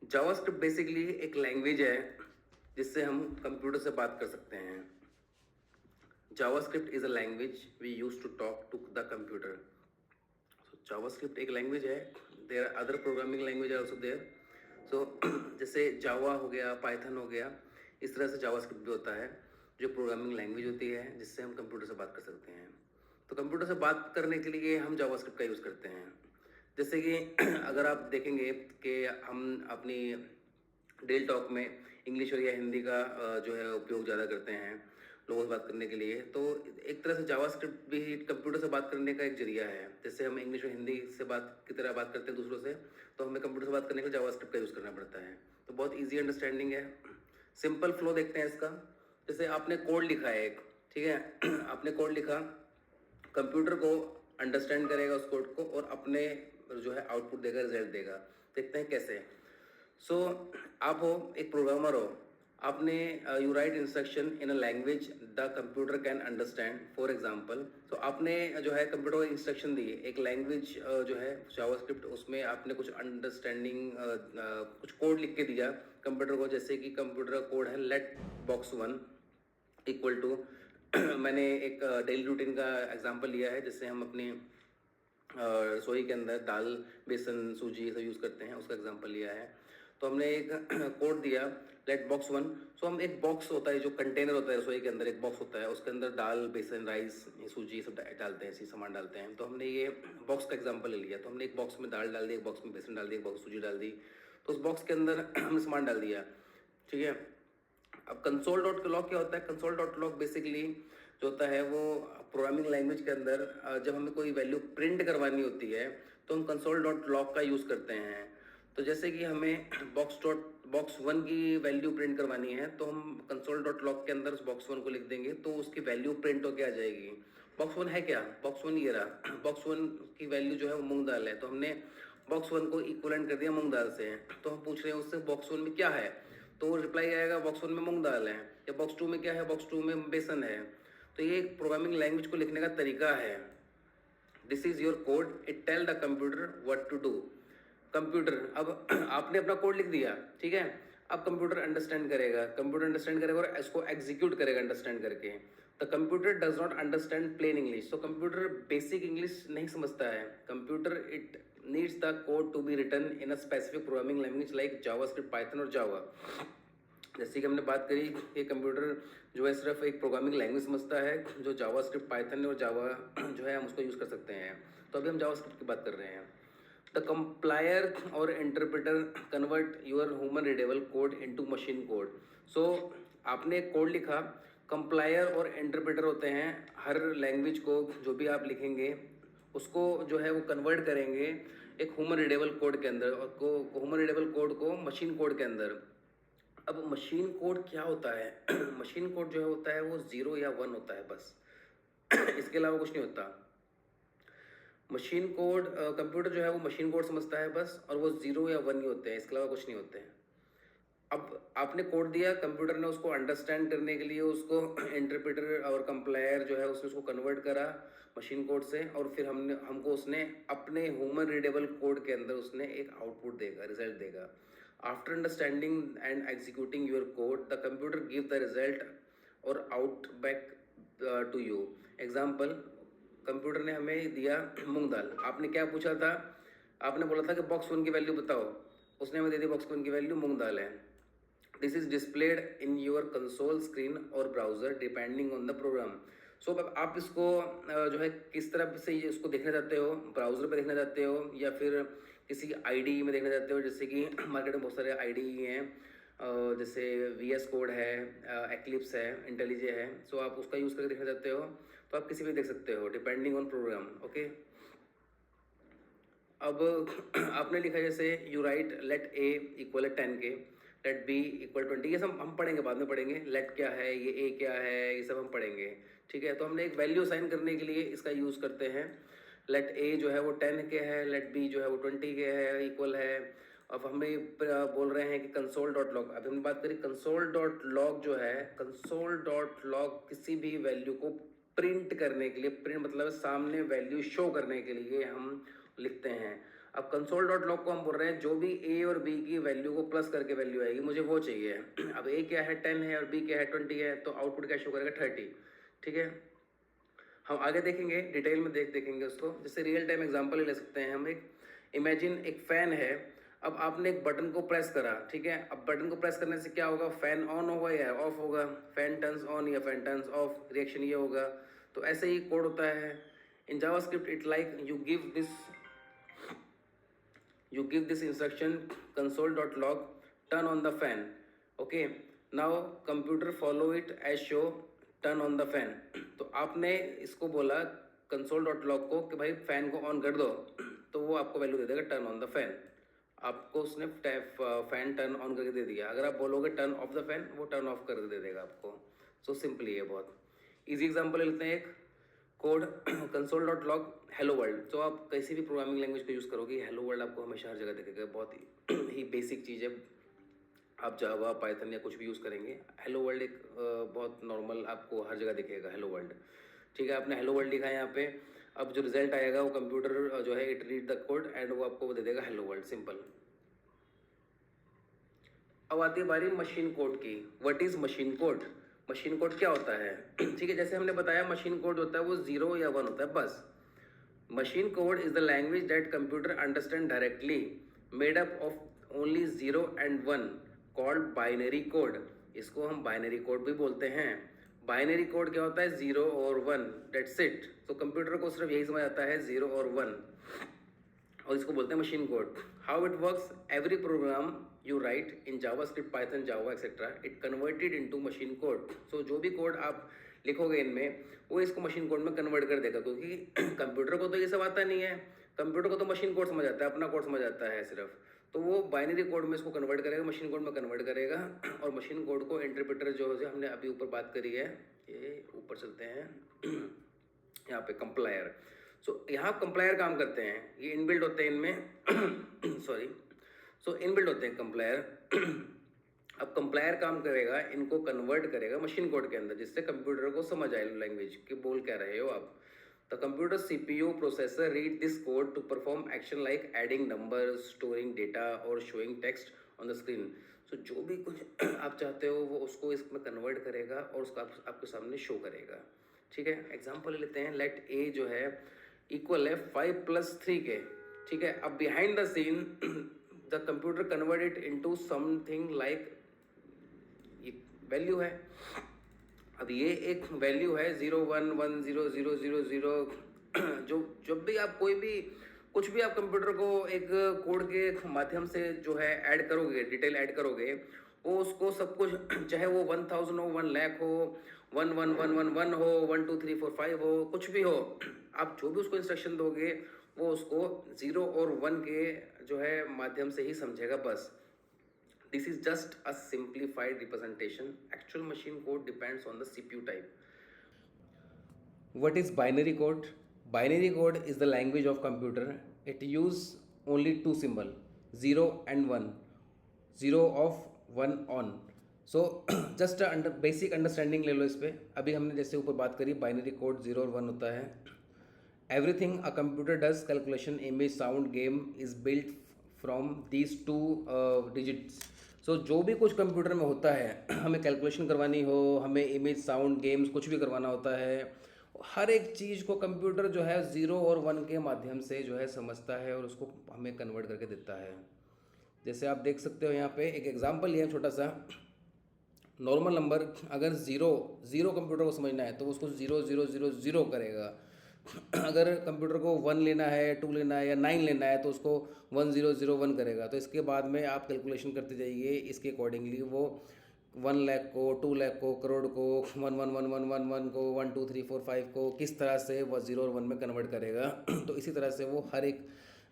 JavaScript basically एक language है जिससे हम कंप्यूटर से बात कर सकते हैं। JavaScript is a language we use to talk to the computer. JavaScript एक लैंग्वेज है। There are other programming language are also there. So जैसे जावा हो गया, पाइथन हो गया, इस तरह से जावास्क्रिप्ट भी होता है जो प्रोग्रामिंग लैंग्वेज होती है जिससे हम कंप्यूटर से बात कर सकते हैं। तो कंप्यूटर से बात करने के लिए हम जावास्क्रिप्ट का यूज़ करते हैं। जैसे कि अगर आप देखेंगे कि हम अपनी डेल टॉक में इंग्लिश और या हिंदी का जो है उपयोग ज़्यादा करते हैं लोगों से बात करने के लिए, तो एक तरह से जावास्क्रिप्ट भी कंप्यूटर से बात करने का एक जरिया है। जैसे हम इंग्लिश और हिंदी से बात की तरह बात करते हैं दूसरों से, तो हमें कंप्यूटर से बात करने के लिए जावास्क्रिप्ट का यूज़ करना पड़ता है। तो बहुत ईजी अंडरस्टैंडिंग है। सिंपल फ्लो देखते हैं इसका। जैसे आपने कोड लिखा है एक, ठीक है आपने कोड लिखा, कंप्यूटर को अंडरस्टैंड करेगा उस कोड को और अपने जो है आउटपुट देगा, रिजल्ट देगा। देखते हैं कैसे। सो आप हो एक प्रोग्रामर हो, आपने you right instruction in a language the computer can understand. For example, तो आपने जो है कंप्यूटर को इंस्ट्रक्शन दी एक लैंग्वेज जो है जावास्क्रिप्ट, उसमें आपने कुछ अंडरस्टैंडिंग कुछ कोड लिख के दिया कंप्यूटर को। जैसे कि कंप्यूटर का कोड है let box one equal to मैंने एक डेली रूटीन का एग्जांपल लिया है जिससे हम अपनी रसोई के अंदर दाल, बेसन, सूजी ये सब यूज़ करते हैं, उसका एग्जांपल लिया है। तो हमने एक कोड दिया लेट बॉक्स वन। सो हम एक बॉक्स होता है जो कंटेनर होता है रसोई के अंदर, एक बॉक्स होता है, उसके अंदर दाल, बेसन, राइस, सूजी सब डालते हैं, ऐसे सामान डालते हैं। तो हमने ये बॉक्स का एग्जांपल ले लिया। तो हमने एक बॉक्स में दाल डाल दी, एक बॉक्स में बेसन डाल दी, एक बॉक्स सूजी डाल दी। तो उस बॉक्स के अंदर हमने सामान डाल दिया, ठीक है। अब कंसोल डॉट लॉग क्या होता है? कंसोल डॉट लॉग बेसिकली जो होता है वो प्रोग्रामिंग लैंग्वेज के अंदर जब हमें कोई वैल्यू प्रिंट करवानी होती है तो हम कंसोल डॉट लॉग का यूज़ करते हैं। तो जैसे कि हमें बॉक्स वन की वैल्यू प्रिंट करवानी है तो हम कंसोल डॉट लॉग के अंदर उस बॉक्स वन को लिख देंगे तो उसकी वैल्यू प्रिंट होकर आ जाएगी। बॉक्स वन है क्या? बॉक्स वन ये रहा। बॉक्स वन की वैल्यू जो है वो मूंग दाल है, तो हमने बॉक्स वन को इक्वलेंट कर दिया मूंग दाल से। तो हम पूछ रहे हैं उससे बॉक्स वन में क्या है, तो रिप्लाई आएगा बॉक्स वन में मूंग दाल है। या बॉक्स टू में क्या है? बॉक्स टू में बेसन है। तो ये एक प्रोग्रामिंग लैंग्वेज को लिखने का तरीका है। This is your code, it tell the computer what to do. Computer अब आपने अपना कोड लिख दिया, ठीक है। अब कंप्यूटर अंडरस्टैंड करेगा, कंप्यूटर अंडरस्टैंड करेगा और इसको एग्जीक्यूट करेगा अंडरस्टैंड करके। The computer does not understand plain English. तो कंप्यूटर बेसिक इंग्लिश नहीं समझता है। Computer it needs the code to be written in a specific programming language like JavaScript, Python और जावा। जैसे कि हमने बात करी कि कंप्यूटर जो है सिर्फ एक प्रोग्रामिंग लैंग्वेज समझता है जो जावास्क्रिप्ट, पाइथन और जावा जो है हम उसको यूज़ कर सकते हैं। तो अभी हम जावास्क्रिप्ट की बात कर रहे हैं। द कंप्लायर और interpreter convert your human readable code into machine code. So आपने एक कोड लिखा, कंप्लायर और इंटरप्रेटर होते हैं हर लैंग्वेज को जो भी आप लिखेंगे उसको जो है वो कन्वर्ट करेंगे एक ह्यूमन रीडेबल कोड के अंदर, और को ह्यूमन रीडेबल कोड को मशीन कोड के अंदर। अब मशीन कोड क्या होता है? मशीन कोड जो है होता है वो 0 या 1 होता है बस। इसके अलावा कुछ नहीं होता। मशीन कोड कंप्यूटर जो है वो मशीन कोड समझता है बस, और वो 0 या 1 ही होते हैं, इसके अलावा कुछ नहीं होते हैं। अब आपने कोड दिया, कंप्यूटर ने उसको अंडरस्टैंड करने के लिए उसको इंटरप्रेटर और कंप्लायर जो है उसने उसको कन्वर्ट करा मशीन कोड से, और फिर हमको उसने अपने ह्यूमन रीडेबल कोड के अंदर उसने एक आउटपुट देगा, रिजल्ट देगा। After understanding and executing your code the computer give the result और out back to you. Example, computer ने हमें दिया मूंग दाल। आपने क्या पूछा था? आपने बोला था कि बॉक्स वन की वैल्यू बताओ, उसने हमें दे दी बॉक्स वन की वैल्यू मूंग दाल है। This is displayed in your console screen और browser depending on the program. So अब आप इसको जो है किस तरह से ये इसको देखना चाहते हो, ब्राउजर पे देखना चाहते हो या फिर किसी आईडी में देखना चाहते हो। जैसे कि मार्केट में बहुत सारे आईडी हैं, जैसे वीएस कोड है, एक्लिप्स है, इंटेलिजे है। सो आप उसका यूज़ करके देखना चाहते हो तो आप किसी भी देख सकते हो डिपेंडिंग ऑन प्रोग्राम। ओके, अब आपने लिखा जैसे you right let A equal 10 के, लेट बी इक्वल 20। ये सब हम पढ़ेंगे, बाद में पढ़ेंगे। लेट क्या है, ये ए क्या है, ये सब हम पढ़ेंगे, ठीक है। तो हमने एक वैल्यू असाइन करने के लिए इसका यूज़ करते हैं। लेट ए जो है वो 10 के है, लेट बी जो है वो 20 के है, इक्वल है। अब हमें बोल रहे हैं कि कंसोल डॉट लॉग। अभी हमने बात करी कंसोल डॉट लॉग जो है, कंसोल डॉट लॉग किसी भी वैल्यू को प्रिंट करने के लिए, प्रिंट मतलब सामने वैल्यू शो करने के लिए हम लिखते हैं। अब कंसोल डॉट लॉग को हम बोल रहे हैं जो भी ए और बी की वैल्यू को प्लस करके वैल्यू आएगी मुझे वो चाहिए। अब ए क्या है 10 है और बी क्या है 20 है, तो आउटपुट क्या शो करेगा 30। ठीक है, हम आगे देखेंगे डिटेल में देखेंगे उसको। जैसे रियल टाइम एग्जांपल ले सकते हैं हम। एक इमेजिन एक फ़ैन है, अब आपने एक बटन को प्रेस करा, ठीक है, अब बटन को प्रेस करने से क्या होगा, फ़ैन ऑन होगा या ऑफ होगा, फ़ैन टर्न्स ऑन या फ़ैन टर्न्स ऑफ, रिएक्शन ये होगा। तो ऐसे ही कोड होता है in JavaScript. It like you give this instruction console.log turn on the fan, okay, now computer follow it as show turn on the fan। तो आपने इसको बोला console.log को कि भाई फैन को ऑन कर दो, तो वो आपको वैल्यू दे देगा टर्न ऑन द फैन। आपको उसने फैन टर्न ऑन करके दे दिया। अगर आप बोलोगे टर्न ऑफ द फैन, वो टर्न ऑफ कर दे देगा आपको। सो सिंपली है, बहुत ईजी एग्जाम्पल लेते हैं एक code console dot log hello world. तो आप किसी भी प्रोग्रामिंग लैंग्वेज को यूज़ करोगे हेलो वर्ल्ड आपको हमेशा हर जगह दिखेगा। बहुत ही बेसिक चीज़ है। आप जावा पाइथन या कुछ भी यूज़ करेंगे, हेलो वर्ल्ड एक बहुत नॉर्मल आपको हर जगह दिखेगा हेलो वर्ल्ड। ठीक है, आपने हेलो वर्ल्ड लिखा है यहाँ पे, अब जो रिजल्ट आएगा वो कंप्यूटर जो है it read the code and वो आपको दे देगा हेलो वर्ल्ड, सिंपल। अब आती है बारी मशीन कोड की। What is machine code? Machine code क्या होता है? ठीक है, जैसे हमने बताया मशीन कोड होता है वो 0 या 1 होता है बस। Machine code is the language that computer understand directly, made up of only 0 and 1, called binary code. इसको हम बाइनरी कोड भी बोलते हैं। बाइनरी कोड क्या होता है? 0 और 1, दैट्स इट। तो कंप्यूटर को सिर्फ यही समझ आता है 0 और 1, और इसको बोलते हैं machine code. How it works? Every program you write in JavaScript, Python, Java etcetera, it converted into machine code. So जो भी कोड आप लिखोगे इनमें वो इसको मशीन कोड में कन्वर्ट कर देगा, क्योंकि कंप्यूटर को तो ये सब आता नहीं है। कंप्यूटर को तो मशीन कोड समझ आता है, अपना कोड समझ आता है सिर्फ। तो वो बाइनरी कोड में इसको कन्वर्ट करेगा, मशीन कोड में कन्वर्ट करेगा। और मशीन कोड को इंटरप्रेटर जो है हमने अभी ऊपर बात करी है, ये ऊपर चलते हैं यहाँ पे कंप्लायर। सो यहाँ कंप्लायर काम करते हैं, ये इनबिल्ट होते हैं इनमें सॉरी। सो इनबिल्ट होते हैं कंप्लायर। अब कंप्लायर काम करेगा, इनको कन्वर्ट करेगा मशीन कोड के अंदर, जिससे कंप्यूटर को समझ आए लैंग्वेज कि बोल क्या रहे हो आप। The computer CPU processor read this code to perform action like adding numbers, storing data और showing text on the screen. So जो भी कुछ आप चाहते हो वो उसको इसमें कन्वर्ट करेगा और उसको आपके सामने शो करेगा। ठीक है, एग्जाम्पल लेते हैं। लेट ए जो है इक्वल है 5+3 के। ठीक है, अब behind the seen the computer convert it into something like value है। अब ये एक वैल्यू है 0 1 1 0 0 0 0। जो जब भी आप कोई भी कुछ भी आप कंप्यूटर को एक कोड के माध्यम से जो है ऐड करोगे, डिटेल ऐड करोगे, वो उसको सब कुछ चाहे वो 1000 हो, 1 लाख हो, 1 1 1 1 1 हो, 1 2 3 4 5 हो, कुछ भी हो, आप जो भी उसको इंस्ट्रक्शन दोगे वो उसको 0 और 1 के जो है माध्यम से ही समझेगा बस। This is just a simplified representation. Actual machine code depends on the CPU type. What is binary code? Binary code is the language of computer. It use only two symbol, 0 and 1. 0 off, 1 on. So just a basic understanding ले लो इस पे। अभी हमने जैसे ऊपर बात करी binary code 0 और 1 होता है। Everything a computer does, calculation, image, sound, game is built from these two digits. सो जो भी कुछ कंप्यूटर में होता है, हमें कैलकुलेशन करवानी हो, हमें इमेज, साउंड, गेम्स कुछ भी करवाना होता है, हर एक चीज़ को कंप्यूटर जो है 0 और 1 के माध्यम से जो है समझता है और उसको हमें कन्वर्ट करके देता है। जैसे आप देख सकते हो यहाँ पे एक एग्जांपल लिया छोटा सा। नॉर्मल नंबर अगर 0 कंप्यूटर को समझना है तो उसको 0 0 0 0 करेगा। अगर कंप्यूटर को 1 लेना है, 2 लेना है या 9 लेना है तो उसको 1 0 0 1 करेगा। तो इसके बाद में आप कैलकुलेशन करते जाइए, इसके अकॉर्डिंगली वो 1 लाख को, 2 लाख को, करोड़ को, 1 1 1 1 1 1 को, 1 2 3 4 5 को किस तरह से वो 0 और 1 में कन्वर्ट करेगा। तो इसी तरह से वो हर एक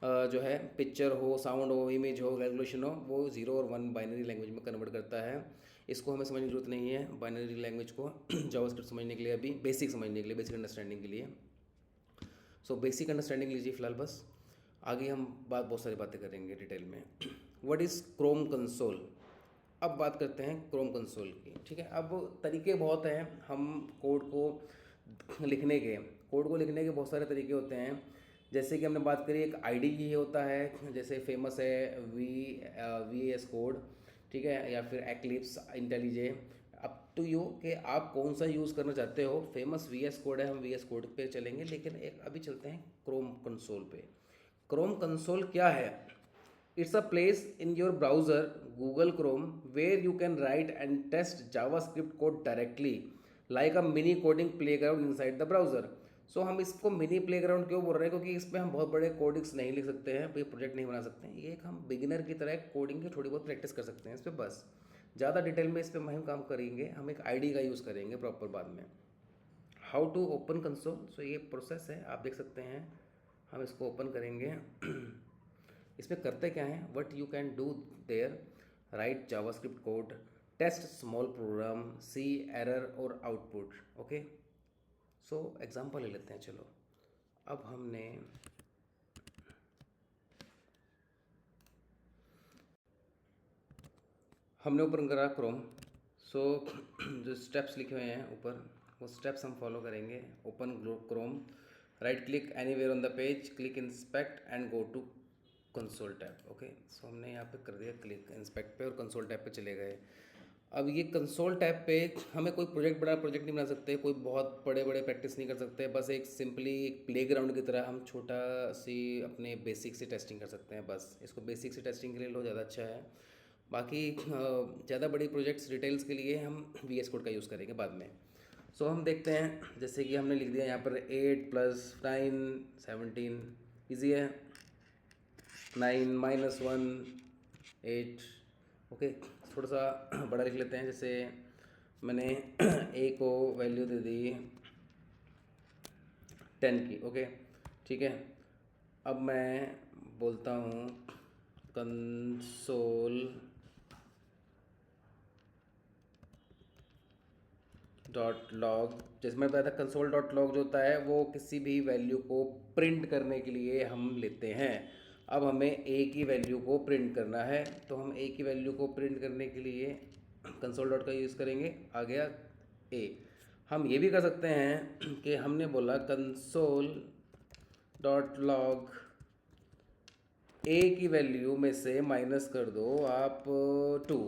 जो है पिक्चर हो, साउंड हो, इमेज हो, कैलकुलेशन हो, वो 0 और 1 बाइनरी लैंग्वेज में कन्वर्ट करता है। इसको हमें समझने की जरूरत नहीं है बाइनरी लैंग्वेज को जावास्क्रिप्ट समझने के लिए, अभी बेसिक समझने के लिए, बेसिक अंडरस्टैंडिंग के लिए। सो बेसिक अंडरस्टैंडिंग लीजिए फिलहाल बस। आगे हम बहुत सारी बातें करेंगे डिटेल में। What is Chrome console? अब बात करते हैं क्रोम कंसोल की। ठीक है, अब तरीके बहुत हैं हम कोड को लिखने के बहुत सारे तरीके होते हैं। जैसे कि हमने बात करी एक आईडी की होता है, जैसे फेमस है वी एस कोड, ठीक है, या फिर एक्लिप्स इंटेलिजे। अप टू यू कि आप कौन सा यूज़ करना चाहते हो। फेमस वी एस कोड है, हम वी एस कोड पे चलेंगे, लेकिन एक अभी चलते हैं क्रोम कंसोल पे। क्रोम कंसोल क्या है? It's a place in your browser Google Chrome where you can write and test JavaScript code directly like a mini coding playground inside the browser. So हम इसको मिनी प्लेग्राउंड क्यों बोल रहे हैं? क्योंकि इसमें हम बहुत बड़े कोडिंग्स नहीं लिख सकते हैं, कोई प्रोजेक्ट नहीं बना सकते हैं। ये एक हम बिगिनर की तरह कोडिंग की थोड़ी बहुत प्रैक्टिस कर सकते हैं इस पर, बस। ज़्यादा डिटेल में इस पर हम काम करेंगे, हम एक आईडी का यूज़ करेंगे प्रॉपर बाद में। हाउ टू ओपन कंसोल, सो ये प्रोसेस है, आप देख सकते हैं। हम इसको ओपन करेंगे। इसमें करते क्या है, what you can do there, write JavaScript code, test small program, see error और आउटपुट। ओके, सो एग्जांपल ले लेते हैं। चलो, अब हमने ओपन करा क्रोम। सो जो स्टेप्स लिखे हुए हैं ऊपर, वो स्टेप्स हम फॉलो करेंगे। Open Chrome, right click anywhere on the page, click inspect and go to console tab. Okay, so हमने यहाँ पे कर दिया क्लिक इंस्पेक्ट पे और कंसोल टैब पे चले गए। अब ये कंसोल टैब पे हमें कोई बड़ा प्रोजेक्ट नहीं बना सकते, कोई बहुत बड़े बड़े प्रैक्टिस नहीं कर सकते। बस एक सिंपली एक प्लेग्राउंड की तरह हम छोटा सी अपने बेसिक से टेस्टिंग कर सकते हैं, बस। इसको बेसिक से टेस्टिंग के लिए लो, ज़्यादा अच्छा है। बाकी ज़्यादा बड़ी प्रोजेक्ट्स डिटेल्स के लिए हम वी एस कोड का यूज़ करेंगे बाद में। सो हम देखते हैं, जैसे कि हमने लिख दिया यहाँ पर 8 + 9 17, ईजी है। 9 - 1 8। ओके, थोड़ा सा बड़ा लिख लेते हैं। जैसे मैंने ए को वैल्यू दे दी 10 की। ओके, ठीक है। अब मैं बोलता हूँ कंसोल डॉट लॉग। जैसे मैं बताया था, कंसोल डॉट लॉग जो होता है वो किसी भी वैल्यू को प्रिंट करने के लिए हम लेते हैं। अब हमें ए की वैल्यू को प्रिंट करना है, तो हम ए की वैल्यू को प्रिंट करने के लिए कंसोल डॉट का यूज़ करेंगे। आ गया ए। हम ये भी कर सकते हैं कि हमने बोला कंसोल डॉट लॉग ए की वैल्यू में से माइनस कर दो आप 2,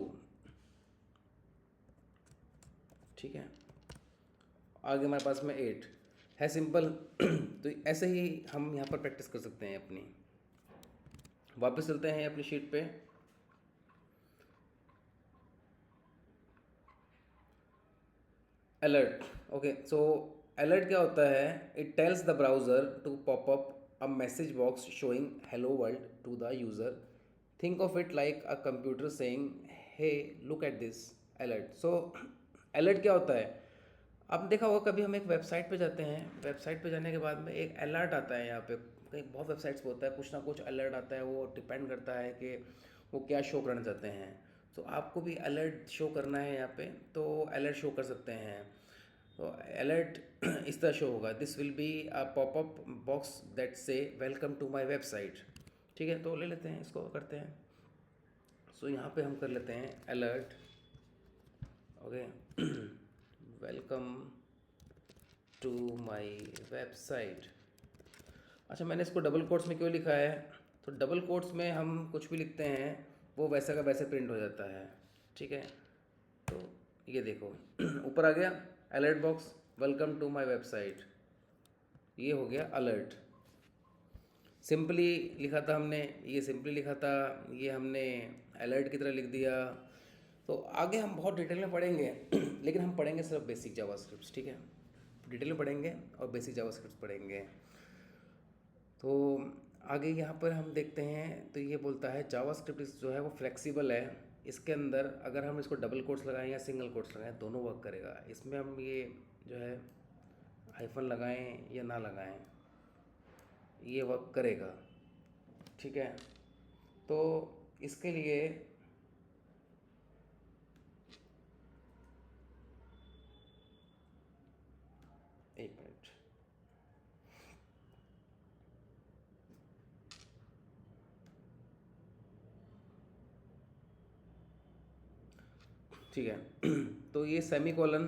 ठीक है। आगे हमारे पास में 8 है, सिंपल। तो ऐसे ही हम यहाँ पर प्रैक्टिस कर सकते हैं अपनी। वापस चलते हैं अपनी शीट पे। अलर्ट। ओके, सो अलर्ट क्या होता है? It tells the browser to pop up a message box showing hello world to the user. Think of it like a computer saying hey look at this alert. So alert क्या होता है? आपने देखा होगा, कभी हम एक वेबसाइट पे जाते हैं, वेबसाइट पे जाने के बाद में एक अलर्ट आता है। यहाँ पे कहीं बहुत वेबसाइट्स पे होता है, कुछ ना कुछ अलर्ट आता है। वो डिपेंड करता है कि वो क्या शो करना चाहते हैं। तो आपको भी अलर्ट शो करना है यहाँ पे, तो अलर्ट शो कर सकते हैं। तो अलर्ट इस तरह शो होगा, this will be a popup box that से वेलकम टू माई वेबसाइट। ठीक है, तो ले लेते हैं, इसको करते हैं। सो यहाँ पे हम कर लेते हैं alert. Okay, welcome to my website. अच्छा, मैंने इसको डबल कोट्स में क्यों लिखा है? तो डबल कोट्स में हम कुछ भी लिखते हैं वो वैसा का वैसे प्रिंट हो जाता है, ठीक है। तो ये देखो ऊपर आ गया alert box, welcome to my website. ये हो गया अलर्ट। सिंपली लिखा था हमने, ये सिंपली लिखा था, ये हमने अलर्ट की तरह लिख दिया। तो आगे हम बहुत डिटेल में पढ़ेंगे लेकिन हम पढ़ेंगे सिर्फ बेसिक जावास्क्रिप्ट, ठीक है। डिटेल में पढ़ेंगे और बेसिक जावास्क्रिप्ट पढ़ेंगे। तो आगे यहाँ पर हम देखते हैं, तो ये बोलता है जावास्क्रिप्ट जो है वो फ्लेक्सिबल है। इसके अंदर अगर हम इसको डबल कोट्स लगाएं या सिंगल कोट्स लगाएं, दोनों वर्क करेगा। इसमें हम ये जो है हाइफन लगाएं या ना लगाएं, ये वर्क करेगा, ठीक है। तो इसके लिए एक मिनट, ठीक है। तो ये सेमी कॉलन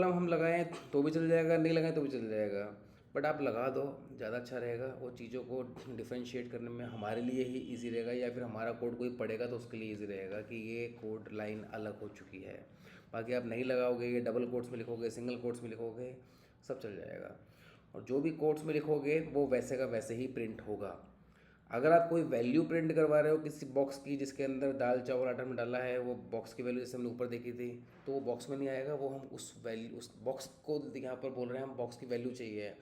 हम लगाएं तो भी चल जाएगा, नहीं लगाएं तो भी चल जाएगा। बट आप लगा दो, ज़्यादा अच्छा रहेगा। वो चीज़ों को डिफरेंशिएट करने में हमारे लिए ही इजी रहेगा, या फिर हमारा कोड कोई पढ़ेगा तो उसके लिए इजी रहेगा कि ये कोड लाइन अलग हो चुकी है। बाकी आप नहीं लगाओगे, ये डबल कोट्स में लिखोगे, सिंगल कोट्स में लिखोगे, सब चल जाएगा। और जो भी कोट्स में लिखोगे वो वैसे का वैसे ही प्रिंट होगा। अगर आप कोई वैल्यू प्रिंट करवा रहे हो किसी बॉक्स की जिसके अंदर दाल चावल आटा में डाला है, वो बॉक्स की वैल्यू जैसे हमने ऊपर देखी थी, तो वो बॉक्स में नहीं आएगा। वो हम उस वैल्यू, उस बॉक्स को यहाँ पर बोल रहे हैं, हम बॉक्स की वैल्यू चाहिए,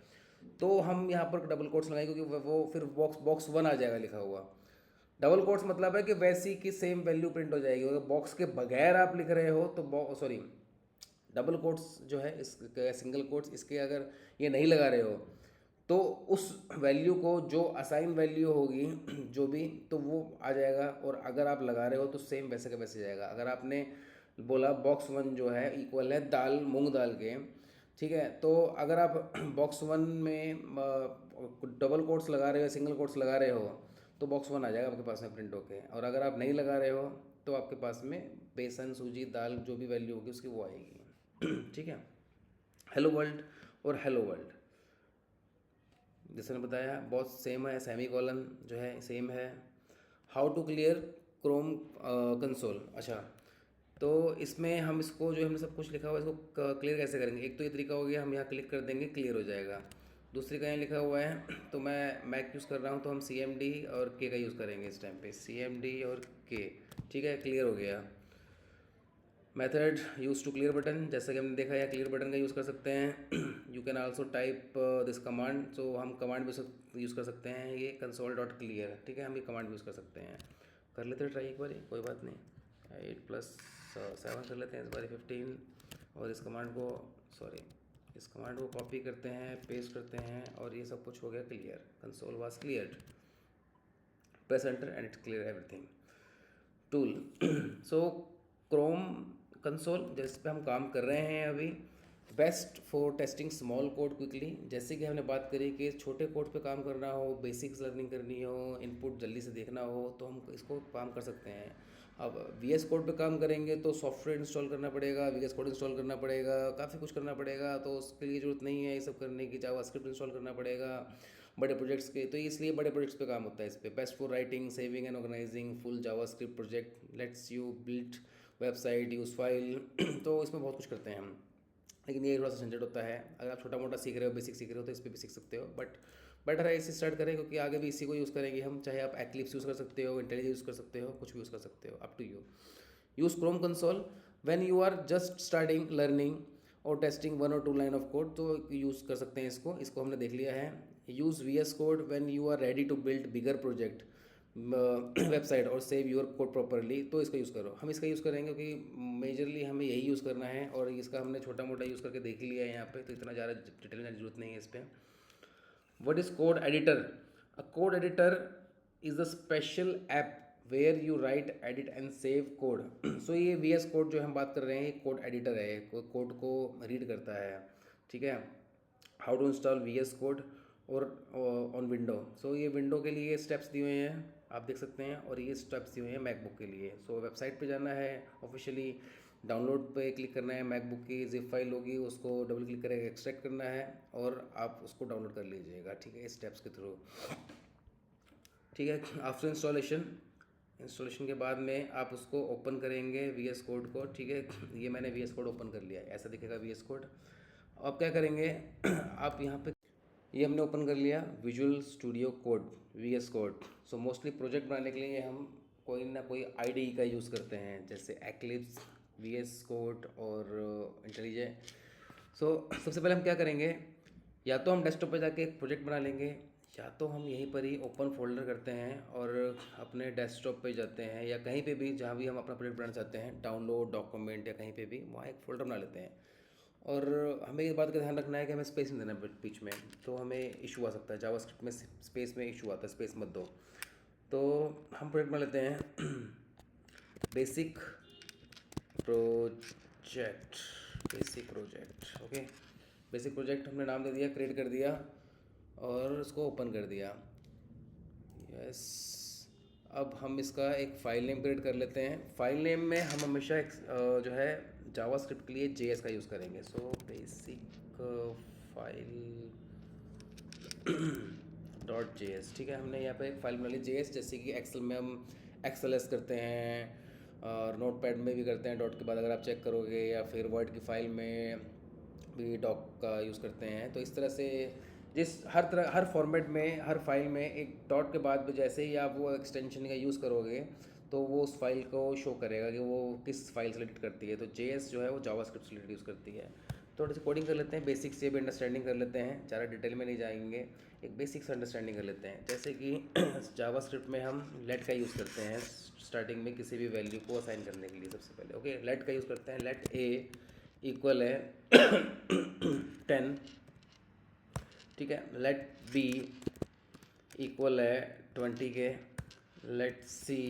तो हम यहाँ पर डबल कोट्स लगाएंगे क्योंकि वो फिर बॉक्स बॉक्स 1 आ जाएगा लिखा हुआ। डबल कोट्स मतलब है कि वैसी की सेम वैल्यू प्रिंट हो जाएगी। अगर बॉक्स के बगैर आप लिख रहे हो तो सॉरी, डबल कोट्स जो है इस सिंगल कोट्स इसके अगर ये नहीं लगा रहे हो तो उस वैल्यू को जो असाइन वैल्यू होगी जो भी, तो वो आ जाएगा। और अगर आप लगा रहे हो तो सेम वैसे का वैसे जाएगा। अगर आपने बोला बॉक्स 1 जो है इक्वल है दाल मूंग दाल के, ठीक है, तो अगर आप बॉक्स 1 में डबल कोट्स लगा रहे हो, सिंगल कोट्स लगा रहे हो, तो बॉक्स 1 आ जाएगा आपके पास में प्रिंट होके। और अगर आप नहीं लगा रहे हो तो आपके पास में बेसन सूजी दाल जो भी वैल्यू होगी उसकी वो आएगी। ठीक है। हेलो वर्ल्ड और हेलो वर्ल्ड जैसे मैंने बताया बहुत सेम है, सेमी कॉलन जो है सेम है। How to clear Chrome console. अच्छा, तो इसमें हम इसको जो हमने सब कुछ लिखा हुआ है इसको क्लियर कैसे करेंगे। एक तो ये तरीका हो गया, हम यहाँ क्लिक कर देंगे क्लियर हो जाएगा। दूसरी का यहाँ लिखा हुआ है, तो मैं मैक यूज़ कर रहा हूँ तो हम CMD और K का यूज़ करेंगे इस टाइम पे, CMD और K। ठीक है, क्लियर हो गया। Method use to clear button, जैसा कि हमने देखा है क्लियर बटन का यूज़ कर सकते हैं। You can also type this command, तो हम कमांड भी यूज़ कर सकते हैं, ये console.clear। ठीक है, हम ये कमांड भी यूज़ कर सकते हैं। कर लेते हैं ट्राई एक बार, कोई बात नहीं। 8+7 कर लेते हैं इस बार 15। और इस कमांड को इस कमांड को कॉपी करते हैं, पेस्ट करते हैं, और ये सब कुछ हो गया clear. Console was cleared, press enter and it clear everything. Tool so Chrome console जिस पे हम काम कर रहे हैं अभी, best for testing small code quickly. जैसे कि हमने बात करी कि छोटे कोड पे काम करना हो, बेसिक्स लर्निंग करनी हो, इनपुट जल्दी से देखना हो, तो हम इसको काम कर सकते हैं। अब VS कोड पे काम करेंगे तो सॉफ्टवेयर इंस्टॉल करना पड़ेगा, VS कोड इंस्टॉल करना पड़ेगा, काफ़ी कुछ करना पड़ेगा, तो उसके लिए ज़रूरत नहीं है ये सब करने की। जावास्क्रिप्ट इंस्टॉल करना पड़ेगा बड़े प्रोजेक्ट्स के, तो इसलिए बड़े प्रोजेक्ट्स पे काम होता है इस पर। Best for writing saving and organising full JavaScript project lets you build website use file. तो इसमें बहुत कुछ करते हैं हम, लेकिन ये थोड़ा सा झंझट होता है। अगर आप छोटा मोटा सीख रहे हो, बेसिक सीख रहे हो, तो इस पर भी सीख सकते हो, बट बेटर है इसे स्टार्ट करें क्योंकि आगे भी इसी को यूज़ करेंगे हम। चाहे आप एक्लिप्स यूज़ कर सकते हो, इंटेलिजेंस यूज़ कर सकते हो, कुछ भी यूज़ कर सकते हो, up to you. Use Chrome console when you are just starting learning और testing 1 or 2 line of code, तो यूज़ कर सकते हैं इसको हमने देख लिया है। Use VS code when you are ready to build bigger project website और सेव योर कोड प्रॉपरली, तो इसका यूज़ करो। हम इसका यूज़ करेंगे क्योंकि मेजरली हमें यही यूज़ करना है, और इसका हमने छोटा मोटा यूज़ करके देख लिया है यहाँ पे, तो इतना ज़्यादा डिटेल में जरूरत नहीं है इस पर। What is code editor. A code editor is a special app where you write edit and save code. So ये VS कोड जो हम बात कर रहे हैं, ये कोड एडिटर है, कोड को रीड करता है। ठीक है। How to install VS code और ऑन विंडो। सो ये विंडो के लिए स्टेप्स दिए हुए हैं, आप देख सकते हैं, और ये स्टेप्स दिए हुए हैं मैकबुक के लिए। सो वेबसाइट पे जाना है, ऑफिशियली डाउनलोड पे क्लिक करना है, मैकबुक की जिप फाइल होगी उसको डबल क्लिक करके एक्सट्रैक्ट करना है, और आप उसको डाउनलोड कर लीजिएगा। ठीक है, स्टेप्स के थ्रू। ठीक है। आफ्टर इंस्टॉलेशन के बाद में आप उसको ओपन करेंगे VS कोड को। ठीक है, ये मैंने VS कोड ओपन कर लिया है, ऐसा दिखेगा VS कोड। अब क्या करेंगे आप यहाँ पे, ये हमने ओपन कर लिया visual studio code VS code. So mostly project बनाने के लिए हम कोई ना कोई IDE का यूज़ करते हैं, जैसे एक्लिप्स, VS कोड और इंटेलिजे। सो सबसे पहले हम क्या करेंगे, या तो हम डेस्कटॉप पे जाके एक प्रोजेक्ट बना लेंगे, या तो हम यहीं पर ही ओपन फोल्डर करते हैं और अपने डेस्कटॉप पे जाते हैं, या कहीं पे भी जहाँ भी हम अपना प्रोजेक्ट बनाना चाहते हैं, डाउनलोड डॉक्यूमेंट या कहीं पे भी, वहाँ एक फ़ोल्डर बना लेते हैं। और हमें इस बात का ध्यान रखना है कि हमें स्पेस नहीं देना बीच में, तो हमें इशू आ सकता है। जावास्क्रिप्ट में स्पेस में इशू आता है, स्पेस मत दो। तो हम प्रोजेक्ट बना लेते हैं basic project. Okay, basic project हमने नाम दे दिया, क्रिएट कर दिया और उसको ओपन कर दिया। यस, अब हम इसका एक फ़ाइल नेम क्रिएट कर लेते हैं। फाइल नेम में हम हमेशा एक जो है जावास्क्रिप्ट के लिए JS का यूज़ करेंगे। So basic file dot J S, ठीक है। हमने यहाँ पे एक फाइल बना ली जे एस, जैसे कि एक्सेल में हम एक्सेल एस करते हैं और नोट पैड में भी करते हैं डॉट के बाद, अगर आप चेक करोगे, या फिर वर्ड की फाइल में भी डॉट का यूज़ करते हैं। तो इस तरह से हर फॉर्मेट में, हर फाइल में एक डॉट के बाद भी जैसे ही आप वो एक्सटेंशन का यूज़ करोगे तो वो उस फाइल को शो करेगा कि वो किस फाइल से रिलेटेड करती है। तो जे एस जो है वो जावास्क्रिप्ट से रिलेटेड यूज़ करती है। थोड़ी सी कोडिंग कर लेते हैं, बेसिक से भी अंडरस्टैंडिंग कर लेते हैं, ज़्यादा डिटेल में नहीं जाएंगे, एक बेसिक से अंडरस्टैंडिंग कर लेते हैं। जैसे कि जावास्क्रिप्ट में हम लेट का यूज़ करते हैं स्टार्टिंग में किसी भी वैल्यू को असाइन करने के लिए। सबसे पहले ओके, लेट का यूज़ करते हैं। लेट ए इक्वल है 10, ठीक है। लेट बी इक्वल है 20 के। लेट सी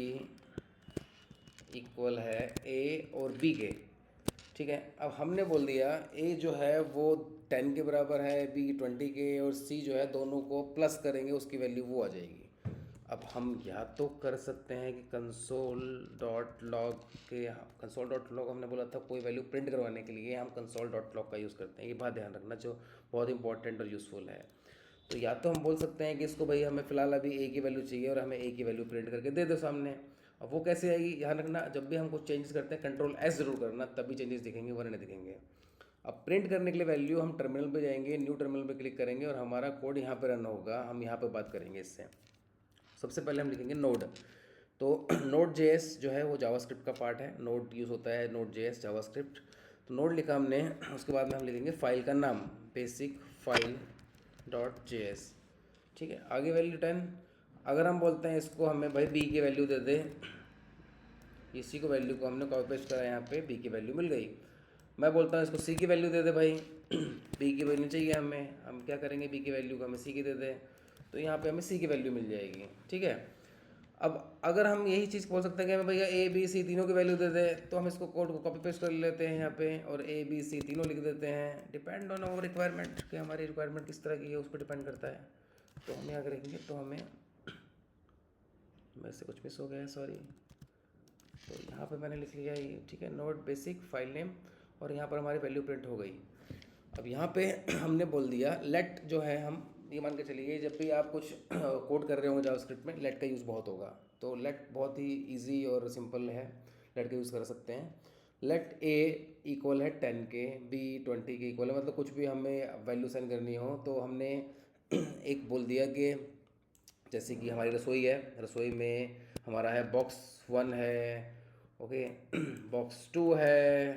इक्वल है ए और बी के, ठीक है। अब हमने बोल दिया ए जो है वो 10 के बराबर है, बी 20 के, और सी जो है दोनों को प्लस करेंगे उसकी वैल्यू वो आ जाएगी। अब हम या तो कर सकते हैं कि कंसोल डॉट लॉग के, कंसोल डॉट लॉग हमने बोला था कोई वैल्यू प्रिंट करवाने के लिए हम कंसोल डॉट लॉग का यूज़ करते हैं, ये बात ध्यान रखना, जो बहुत इंपॉर्टेंट और यूज़फुल है। तो या तो हम बोल सकते हैं कि इसको भाई हमें फ़िलहाल अभी ए की वैल्यू चाहिए और हमें ए की वैल्यू प्रिंट करके दे दो सामने। अब वो कैसे आएगी, ध्यान रखना, जब भी हम कुछ चेंजेस करते हैं कंट्रोल एस ज़रूर करना, तभी चेंजेस दिखेंगे वरना नहीं दिखेंगे। अब प्रिंट करने के लिए वैल्यू हम टर्मिनल पे जाएंगे, न्यू टर्मिनल पे क्लिक करेंगे और हमारा कोड यहाँ पे रन होगा। हम यहाँ पे बात करेंगे इससे। सबसे पहले हम लिखेंगे नोड। तो नोड जे एस जो है वो जावास्क्रिप्ट का पार्ट है, नोड यूज़ होता है नोड जे एस जावास्क्रिप्ट। तो नोड लिखा हमने, उसके बाद में हम लिखेंगे फाइल का नाम, basic file dot J S, ठीक है। आगे वैल्यू 10, अगर हम बोलते हैं इसको हमें भाई बी की वैल्यू दे दे, इसी को वैल्यू को हमने कॉपी पेस्ट करा, यहाँ पे बी की वैल्यू मिल गई। मैं बोलता हूँ इसको सी की वैल्यू दे दे भाई, बी की वैल्यू चाहिए हमें, हम क्या करेंगे बी की वैल्यू को हमें सी की दे दे, तो यहाँ पे हमें सी की वैल्यू मिल जाएगी, ठीक है। अब अगर हम यही चीज़ बोल सकते हैं कि हमें भैया ए बी सी तीनों की वैल्यू दे दे, तो हम इसको कोड को कॉपी पेस्ट कर लेते हैं यहाँ पे और ए बी सी तीनों लिख देते हैं। डिपेंड ऑन आवर रिक्वायरमेंट, कि हमारी रिक्वायरमेंट किस तरह की है उस पर डिपेंड करता है। तो हम यहाँ करेंगे, तो हमें मेरे से कुछ मिस हो गया है, सॉरी। तो यहाँ पे मैंने लिख लिया ये, ठीक है, नोट बेसिक फाइल नेम, और यहाँ पर हमारी वैल्यू प्रिंट हो गई। अब यहाँ पे हमने बोल दिया लेट जो है, हम ये मान के चलिए जब भी आप कुछ कोड कर रहे होंगे जावास्क्रिप्ट में, लेट का यूज़ बहुत होगा। तो लेट बहुत ही इजी और सिंपल है, लेट का यूज़ कर सकते हैं। लेट ए इक्वल है 10 के, बी 20 के इक्वल है, मतलब कुछ भी हमें वैल्यू सेंड करनी हो तो हमने एक बोल दिया कि जैसे कि हमारी रसोई है, रसोई में हमारा है बॉक्स 1 है, ओके, बॉक्स 2 है,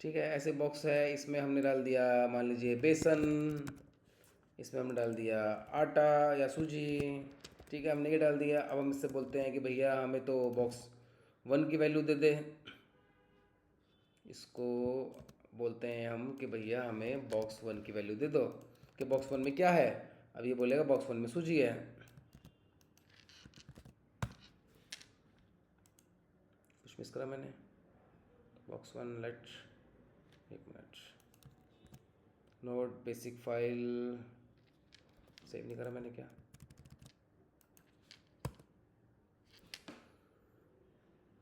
ठीक है, ऐसे बॉक्स है। इसमें हमने डाल दिया मान लीजिए बेसन, इसमें हमने डाल दिया आटा या सूजी, ठीक है, हमने ये डाल दिया। अब हम इससे बोलते हैं कि भैया हमें तो बॉक्स 1 की वैल्यू दे दे, इसको बोलते हैं हम कि भैया हमें बॉक्स 1 की वैल्यू दे दो, कि बॉक्स 1 में क्या है। अब ये बोलेगा बॉक्स 1 में सूजी है। कुछ मिस करा मैंने, बॉक्स 1 लेट, एक minute, note basic file save नहीं करा मैंने क्या,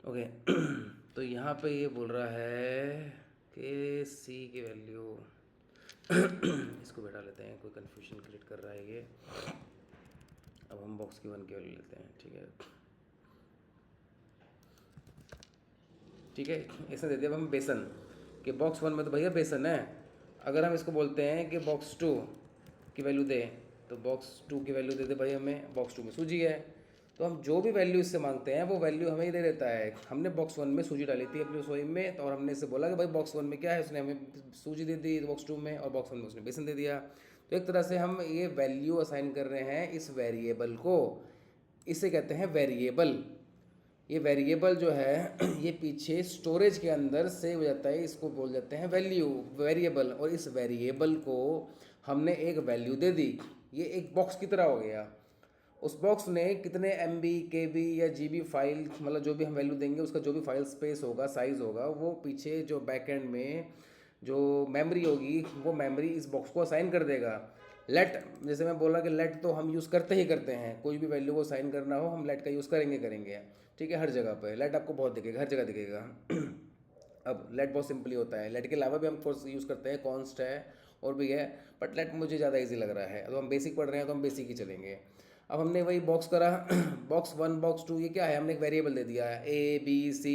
ओके। तो यहाँ पे ये बोल रहा है कि सी की वैल्यू इसको बैठा लेते हैं, कोई कन्फ्यूजन क्रिएट कर रहा है ये। अब हम बॉक्स की 1 की वैल्यू लेते हैं, ठीक है, ठीक है। इसने दे दिया हम बेसन, कि बॉक्स 1 में तो भैया बेसन है। अगर हम इसको बोलते हैं कि बॉक्स 2 की वैल्यू दे, तो बॉक्स 2 की वैल्यू दे दे भाई हमें, बॉक्स 2 में सूजी है। तो हम जो भी वैल्यू इससे मांगते हैं वो वैल्यू हमें ही दे देता है। हमने बॉक्स 1 में सूजी डाली थी अपनी रसोई में, तो और हमने इससे बोला कि भाई बॉक्स 1 में क्या है, उसने हमें सूजी दे दी बॉक्स 2 में, और बॉक्स 1 में उसने बेसन दे दिया। तो एक तरह से हम ये वैल्यू असाइन कर रहे हैं इस वेरिएबल को, इसे कहते हैं वेरिएबल। ये वेरिएबल जो है ये पीछे स्टोरेज के अंदर सेव हो जाता है, इसको बोल जाते हैं वैल्यू, वेरिएबल। और इस वेरिएबल को हमने एक वैल्यू दे दी, ये एक बॉक्स की तरह हो गया। उस बॉक्स ने कितने MB KB या GB फाइल, मतलब जो भी हम वैल्यू देंगे उसका जो भी फाइल स्पेस होगा, साइज़ होगा, वो पीछे जो बैकएंड में जो मेमोरी होगी वो मेमोरी इस बॉक्स को असाइन कर देगा। लेट, जैसे मैं बोला कि लेट तो हम यूज़ करते ही करते हैं, कोई भी वैल्यू को साइन करना हो हम लेट का यूज़ करेंगे, ठीक है। हर जगह पर लेट आपको बहुत दिखेगा, हर जगह दिखेगा। अब लेट बहुत सिंपली होता है। लेट के अलावा भी हम कोर्स यूज़ करते हैं, कॉन्स्ट है, और भी है, बट लेट मुझे ज़्यादा इजी लग रहा है। तो हम बेसिक पढ़ रहे हैं तो हम बेसिक ही चलेंगे। अब हमने वही बॉक्स करा बॉक्स 1 बॉक्स 2 ये क्या है, हमने एक वेरिएबल दे दिया है A B C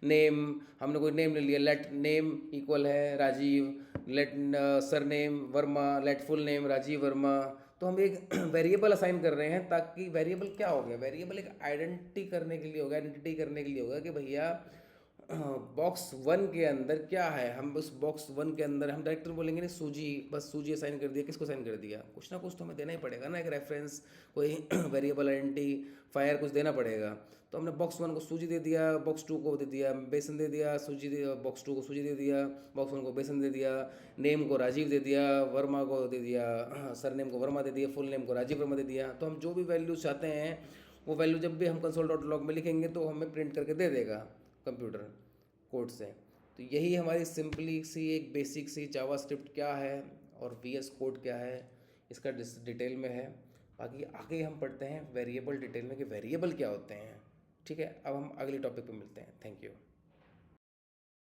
नेम, हमने कोई नेम ले लिया, लेट नेम इक्वल है Rajiv, let surname Verma, let full name Rajiv Verma. तो हम एक वेरिएबल असाइन कर रहे हैं, ताकि वेरिएबल क्या हो गया, वेरिएबल एक आइडेंटिटी करने के लिए होगा, आइडेंटिटी करने के लिए होगा कि भैया बॉक्स 1 के अंदर क्या है। हम उस बॉक्स 1 के अंदर हम डायरेक्टर बोलेंगे नहीं सूजी, बस सूजी असाइन कर दिया, किसको असाइन कर दिया, कुछ ना कुछ तो हमें देना ही पड़ेगा ना, एक रेफरेंस, कोई वेरिएबल आइडेंटिफायर कुछ देना पड़ेगा। तो हमने बॉक्स 1 को सूजी दे दिया, बॉक्स 2 को दे दिया बेसन दे दिया, सूजी दे, बॉक्स 2 को सूजी दे दिया, बॉक्स 1 को बेसन दे दिया, नेम को राजीव दे दिया, वर्मा को दे दिया, सर नेम को वर्मा दे दिया, फुल नेम को राजीव वर्मा दे दिया। तो हम जो भी वैल्यू चाहते हैं वो वैल्यू जब भी हम console.log में लिखेंगे तो हमें प्रिंट करके दे देगा कंप्यूटर कोड से। तो यही हमारी सिंपली सी एक बेसिक सी जावास्क्रिप्ट क्या है और VS कोड क्या है, इसका डिटेल में है। बाकी आगे हम पढ़ते हैं वेरिएबल डिटेल में कि वेरिएबल क्या होते हैं। ठीक है, अब हम अगले टॉपिक पे मिलते हैं। Thank you.